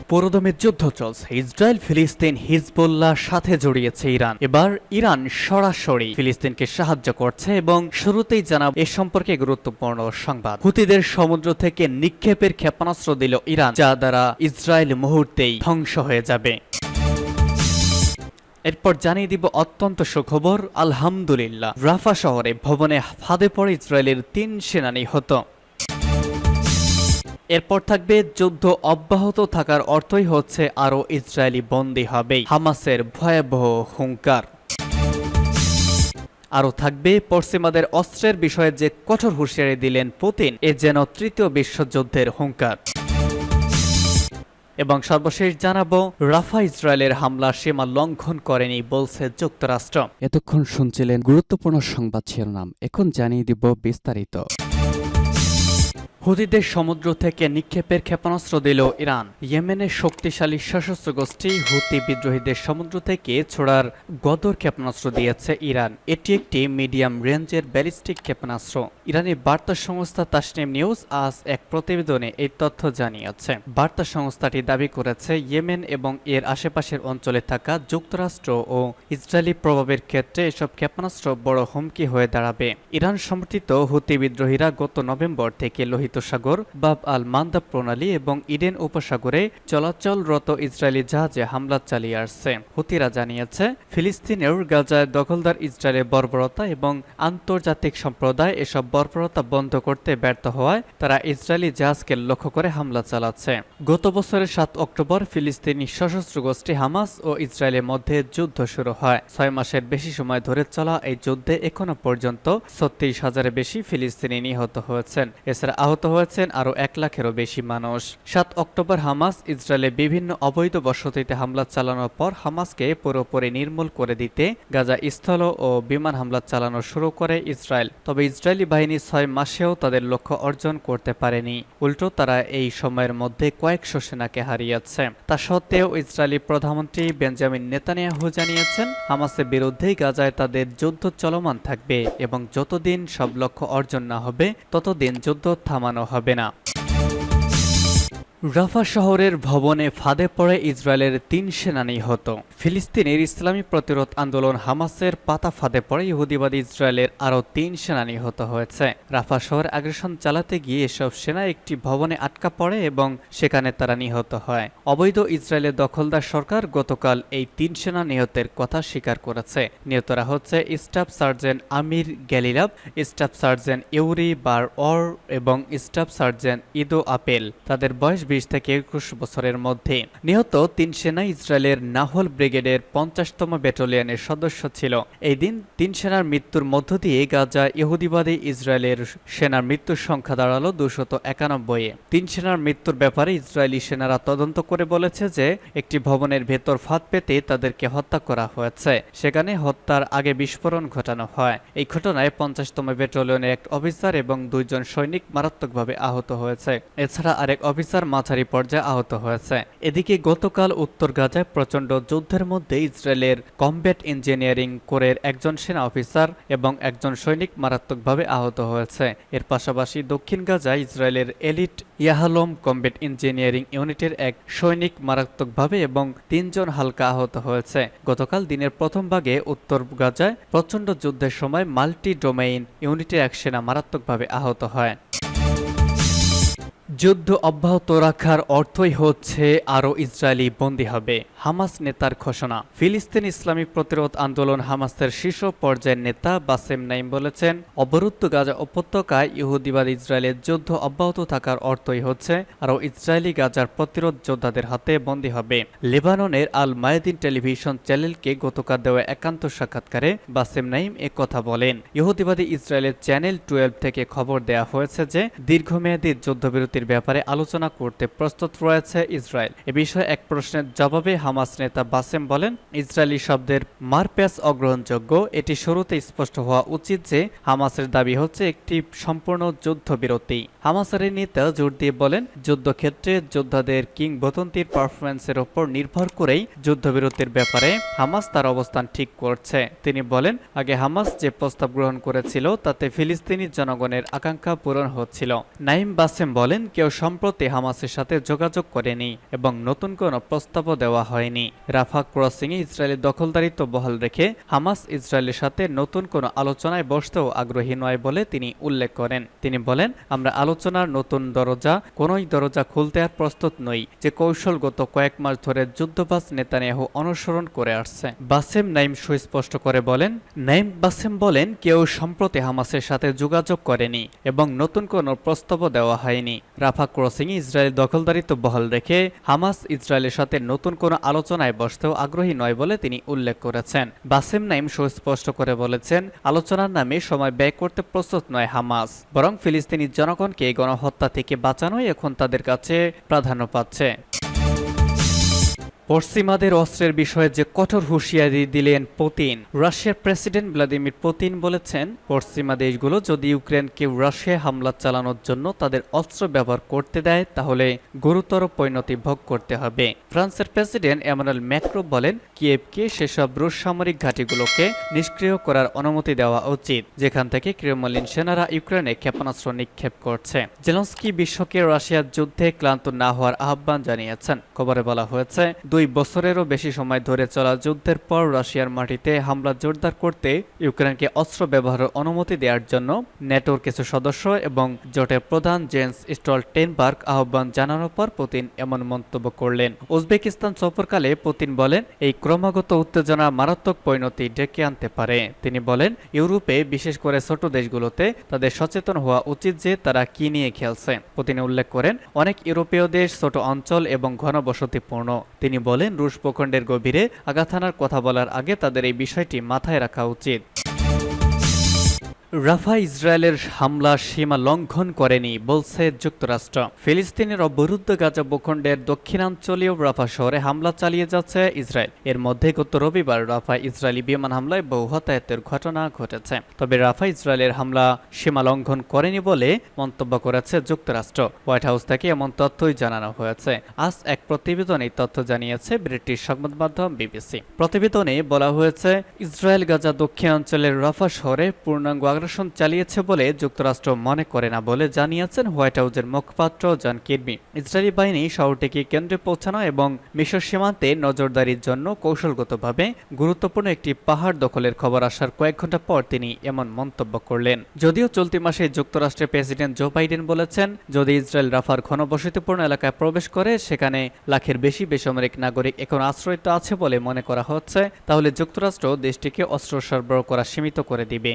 পুরোদমে যুদ্ধ চলছে। ইসরায়েল ফিলিস্তিন হিজবুল্লাহ সাথে জড়িয়েছে ইরান। এবার ইরান সরাসরি ফিলিস্তিনকে সাহায্য করছে এবং শুরুতেই জানাব এ সম্পর্কে গুরুত্বপূর্ণ সংবাদ। হুতিদের সমুদ্র থেকে নিক্ষেপের ক্ষেপণাস্ত্র দিল ইরান, যা দ্বারা ইসরায়েল মুহূর্তেই ধ্বংস হয়ে যাবে। এরপর জানিয়ে দিব অত্যন্ত সুখবর, আলহামদুলিল্লাহ, রাফা শহরে ভবনে ফাঁদে পড়ে ইসরায়েলের 3 সেনা নিহত। এরপর থাকবে যুদ্ধ অব্যাহত থাকার অর্থই হচ্ছে আরও ইসরায়েলি বন্দী হবেই, হামাসের ভয়াবহ হুঙ্কার। আরও থাকবে পশ্চিমাদের অস্ত্রের বিষয়ে যে কঠোর হুঁশিয়ারি দিলেন পুতিন, এ যেন তৃতীয় বিশ্বযুদ্ধের হুঙ্কার। এবং সর্বশেষ জানাবো, রাফা ইসরায়েলের হামলা সীমা লঙ্ঘন করেনি বলছে যুক্তরাষ্ট্র। এতক্ষণ শুনছিলেন গুরুত্বপূর্ণ সংবাদ শিরোনাম, এখন জানিয়ে দিব বিস্তারিত। হুতিদের সমুদ্র থেকে নিক্ষেপের ক্ষেপণাস্ত্র দিল ইরান। ইয়েমেনের শক্তিশালী সশস্ত্র গোষ্ঠী হুতি বিদ্রোহীদের সমুদ্র থেকে ছোড়ার গদর ক্ষেপণাস্ত্র দিয়েছে ইরান। এটি একটি মিডিয়াম রেঞ্জের ব্যালিস্টিক ক্ষেপণাস্ত্র। ইরানের বার্তা সংস্থা তাসনিম নিউজ আজ এক প্রতিবেদনে এই তথ্য জানিয়েছে। বার্তা সংস্থাটি দাবি করেছে, ইয়েমেন এবং এর আশেপাশের অঞ্চলে থাকা যুক্তরাষ্ট্র ও ইসরায়েলি প্রভাবের ক্ষেত্রে এসব ক্ষেপণাস্ত্র বড় হুমকি হয়ে দাঁড়াবে। ইরান সমর্থিত হুতি বিদ্রোহীরা গত নভেম্বর থেকে লোহিত সাগর, বাব আল মান্দাব প্রণালী এবং ইডেন উপসাগরে চলাচলরত ইসরায়েলি জাহাজে হামলা চালিয়ে আসছে। হুতিরা জানিয়েছে, ফিলিস্তিনের গাজায় দখলদার ইসরায়েলের বর্বরতা এবং আন্তর্জাতিক সম্প্রদায় এসব বর্বরতা বন্ধ করতে ব্যর্থ হওয়ায় তারা ইসরায়েলি জাহাজকে লক্ষ্য করে হামলা চালাচ্ছে। গত বছরের 7 অক্টোবর ফিলিস্তিনি সশস্ত্র গোষ্ঠী হামাস ও ইসরায়েলের মধ্যে যুদ্ধ শুরু হয়। 6 মাসের বেশি সময় ধরে চলা এই যুদ্ধে এখনো পর্যন্ত 36,000-এর বেশি ফিলিস্তিনি নিহত হয়েছেন। এছাড়া আহত হয়েছেন আরও 1 লাখেরও বেশি মানুষ। 7 অক্টোবর হামাস ইসরায়েলে বিভিন্ন অবৈধ বসতিতে হামলা চালানোর পর হামাসকে পুরোপুরি নির্মূল করে দিতে গাজা স্থল ও বিমান হামলা চালানো শুরু করে ইসরায়েল। তবে ইসরায়েলি বাহিনী 6 মাসেও তাদের লক্ষ্য অর্জন করতে পারেনি। উল্টো তারা এই সময়ের মধ্যে কয়েকশো সেনাকে হারিয়েছে। তা সত্ত্বেও ইসরায়েলি প্রধানমন্ত্রী বেঞ্জামিন নেতানিয়াহু জানিয়েছেন, হামাসের বিরুদ্ধেই গাজায় তাদের যুদ্ধ চলমান থাকবে এবং যতদিন সব লক্ষ্য অর্জন না হবে ততদিন যুদ্ধ থামানো হবে না। রাফা শহরের ভবনে ফাঁদে পড়ে ইসরায়েলের 3 সেনা নিহত। ফিলিস্তিনের ইসলামী প্রতিরোধ আন্দোলন হামাসের পাতা ফাঁদে পড়ে ইহুদিবাদী ইসরায়েলের আরও 3 সেনা নিহত হয়েছে। রাফা শহরে আগ্রাসন চালাতে গিয়ে এসব সেনা একটি ভবনে আটকা পড়ে এবং সেখানে তারা নিহত হয়। অবৈধ ইসরায়েলের দখলদার সরকার গতকাল এই 3 সেনা নিহতের কথা স্বীকার করেছে। নিহতরা হচ্ছে staff sergeant Amir Galilov, staff sergeant Yuri Bar Or এবং স্টাফ সার্জেন্ট ইদো আপেল। তাদের বয়স 20 থেকে 21 বছরের মধ্যে। নিহত 3 সেনা ইসরায়েলের নাহল ব্রিগেডের 50তম ব্যাটালিয়নের সদস্য ছিল। এই দিন 3 সেনার মৃত্যুর মধ্য দিয়ে গাজা ইহুদিবাদী ইসরায়েলের সেনার মৃত্যুর সংখ্যা দাঁড়ালো 291-এ। 3 সেনার মৃত্যুর ব্যাপারে ইসরায়েলি সেনারা তদন্ত করে বলেছে যে একটি ভবনের ভেতর ফাঁদ পেতে তাদেরকে হত্যা করা হয়েছে। সেখানে হত্যার আগে বিস্ফোরণ ঘটানো হয়। এই ঘটনায় 50তম ব্যাটালিয়নের এক অফিসার এবং 2 জন সৈনিক মারাত্মকভাবে আহত হয়েছে। এছাড়া আরেক অফিসার মাঝারি পর্যায়ে আহত হয়েছে। এদিকে গতকাল উত্তর গাজায় প্রচণ্ড যুদ্ধের মধ্যে ইসরায়েলের কমব্যাট ইঞ্জিনিয়ারিং কোরের একজন সেনা অফিসার এবং একজন সৈনিক মারাত্মকভাবে আহত হয়েছে। এর পাশাপাশি দক্ষিণ গাজায় ইসরায়েলের এলিট ইয়াহালম কমব্যাট ইঞ্জিনিয়ারিং ইউনিটের এক সৈনিক মারাত্মকভাবে এবং 3 জন হালকা আহত হয়েছে। গতকাল দিনের প্রথম ভাগে উত্তর গাজায় প্রচণ্ড যুদ্ধের সময় মাল্টি ডোমেইন ইউনিটের এক সেনা মারাত্মকভাবে আহত হয়। যুদ্ধ অব্যাহত রাখার অর্থই হচ্ছে আরও ইসরায়েলি বন্দী হবে, হামাস নেতার ঘোষণা। ফিলিস্তিন ইসলামী প্রতিরোধ আন্দোলন হামাসের শীর্ষ পর্যায়ের নেতা বাসেম নাইম বলেছেন, অবরুদ্ধ গাজা উপত্যকায় ইহুদিবাদ ইসরায়েলের যুদ্ধ অব্যাহত থাকার অর্থই হচ্ছে আরও ইসরায়েলি গাজার প্রতিরোধ যোদ্ধাদের হাতে বন্দী হবে। লেবাননের আল মায়াদিন টেলিভিশন চ্যানেলকে গতকাল দেওয়া একান্ত সাক্ষাৎকারে বাসেম নাইম কথা বলেন। ইহুদিবাদী ইসরায়েলের চ্যানেল 12 থেকে খবর দেয়া হয়েছে যে দীর্ঘমেয়াদী যুদ্ধবিরতির ব্যাপারে আলোচনা করতে প্রস্তুত রয়েছে ইসরায়েল। এ বিষয়ে এক প্রশ্নের জবাবে হামাস হামাস নেতা বাসেম বলেন, ইসরায়েলি শব্দের মারপ্যাচ অগ্রহণযোগ্য। এটি শুরুতে স্পষ্ট হওয়া উচিত যে হামাসের দাবি হচ্ছে একটি সম্পূর্ণ যুদ্ধবিরতি। হামাসের নেতা জোর দিয়ে বলেন, যুদ্ধক্ষেত্রে যোদ্ধাদের কিংবদন্তির পারফরম্যান্সের ওপর নির্ভর করেই যুদ্ধবিরতির ব্যাপারে হামাস তার অবস্থান ঠিক করছে। তিনি বলেন, আগে হামাস যে প্রস্তাব গ্রহণ করেছিল তাতে ফিলিস্তিনি জনগণের আকাঙ্ক্ষা পূরণ হচ্ছিল। নাইম বাসেম বলেন, কেউ সম্প্রতি হামাসের সাথে যোগাযোগ করেনি এবং নতুন কোনো প্রস্তাবও দেওয়া হয়নি। রাফা ক্রসিংয়ে ইসরায়েলের দখলদারিত্ব বহাল রেখে হামাস ইসরায়েলের সাথে নতুন কোনো আলোচনায় বসতেও আগ্রহী নয় বলে তিনি উল্লেখ করেন। তিনি বলেন, আমরা আলোচনার নতুন কোনোই দরজা খুলতে আর প্রস্তুত নই, যে কৌশলগত কয়েক মাস ধরে যুদ্ধবাজ নেতানিয়াহু অনুসরণ করে আসছে। নাইম বাসেম বলেন, কেউ সম্প্রতি হামাসের সাথে যোগাযোগ করেনি এবং নতুন কোনো প্রস্তাবও দেওয়া হয়নি। রাফা ক্রসিংয়ে ইসরায়েলের দখলদারিত্ব বহাল রেখে হামাস ইসরায়েলের সাথে নতুন কোনো আলোচনায় বসতেও আগ্রহী নয় বলে তিনি উল্লেখ করেছেন। নাইম সুস্পষ্ট করে বলেছেন, আলোচনার নামে সময় ব্যয় করতে প্রস্তুত নয় হামাস, বরং ফিলিস্তিনি জনগণকে গণহত্যা থেকে বাঁচানোই এখন তাদের কাছে প্রাধান্য পাচ্ছে। পশ্চিমাদের অস্ত্রের বিষয়ে যে কঠোর হুঁশিয়ারি দিলেন পুতিন। রাশিয়ার প্রেসিডেন্ট ভ্লাদিমির পুতিন বলেছেন, পশ্চিমা দেশগুলো যদি ইউক্রেনকে রাশিয়ায় হামলা চালানোর জন্য তাদের অস্ত্র ব্যবহার করতে দেয় তাহলে গুরুতর পরিণতি ভোগ করতে হবে। ফ্রান্সের প্রেসিডেন্ট এমানুয়েল ম্যাক্রো বলেন, কিয়েভকে সেসব রুশ সামরিক ঘাঁটিগুলোকে নিষ্ক্রিয় করার অনুমতি দেওয়া উচিত যেখান থেকে ক্রেমলিন সেনারা ইউক্রেনে ক্ষেপণাস্ত্র নিক্ষেপ করছে। জেলেনস্কি বিশ্বকে রাশিয়ার যুদ্ধে ক্লান্ত না হওয়ার আহ্বান জানিয়েছেন। খবরে বলা হয়েছে, 2 বছরেরও বেশি সময় ধরে চলা যুদ্ধের পর রাশিয়ার মাটিতে হামলা জোরদার করতে ইউক্রেনকে অস্ত্র ব্যবহারের অনুমতি দেওয়ার জন্য ন্যাটোর কিছু সদস্য এবং জোটের প্রধান জেন্স স্টলটেনবার্গ আহ্বান জানানোর পর পুতিন এমন মন্তব্য করলেন। উজবেকিস্তান সফরকালে পুতিন বলেন, এই ক্রমাগত উত্তেজনা মারাত্মক পরিণতি ডেকে আনতে পারে। তিনি বলেন, ইউরোপে বিশেষ করে ছোট দেশগুলোতে তাদের সচেতন হওয়া উচিত যে তারা কি নিয়ে খেলছে। পুতিন উল্লেখ করেন, অনেক ইউরোপীয় দেশ ছোট অঞ্চল এবং ঘনবসতিপূর্ণ। তিনি বলেন, রুশ ভূখণ্ডের গভীরে আঘাত হানার কথা বলার আগে তাদের এই বিষয়টি মাথায় রাখা উচিত। রাফা ইসরায়েলের হামলা সীমা লঙ্ঘন করেনি বলছে যুক্তরাষ্ট্র। ফিলিস্তিনের অবরুদ্ধ গাজা ভূখণ্ডের দক্ষিণাঞ্চলীয় রাফা শহরে হামলা চালিয়ে যাচ্ছে ইসরায়েল। এর মধ্যে গত রবিবার রাফা ইসরায়েলি বিমান হামলায় বহু হতাহতের ঘটনা ঘটেছে। তবে রাফা ইসরায়েলের হামলা সীমা লঙ্ঘন করেনি বলে মন্তব্য করেছে যুক্তরাষ্ট্র। হোয়াইট হাউস থেকে এমন তথ্যই জানানো হয়েছে। আজ এক প্রতিবেদনে তথ্য জানিয়েছে ব্রিটিশ সংবাদ মাধ্যম বিবিসি। প্রতিবেদনে বলা হয়েছে, ইসরায়েল গাজা দক্ষিণাঞ্চলের রাফা শহরে পূর্ণাঙ্গ আগ্রাসন চালিয়েছে বলে যুক্তরাষ্ট্র মনে করে না বলে জানিয়েছেন হোয়াইট হাউসের মুখপাত্র জন কির্বি। ইসরায়েলি বাহিনী শহরটিকে কেন্দ্রে পৌঁছানো এবং মিশর সীমান্তে নজরদারির জন্য কৌশলগতভাবে গুরুত্বপূর্ণ একটি পাহাড় দখলের খবর আসার কয়েক ঘন্টা পর তিনি এমন মন্তব্য করলেন। যদিও চলতি মাসে যুক্তরাষ্ট্রের প্রেসিডেন্ট জো বাইডেন বলেছেন, যদি ইসরায়েল রাফার ঘনবসতিপূর্ণ এলাকায় প্রবেশ করে সেখানে লাখের বেশি বেসামরিক নাগরিক এখন আশ্রয়িত আছে বলে মনে করা হচ্ছে, তাহলে যুক্তরাষ্ট্র দেশটিকে অস্ত্র সরবরাহ করা সীমিত করে দিবে।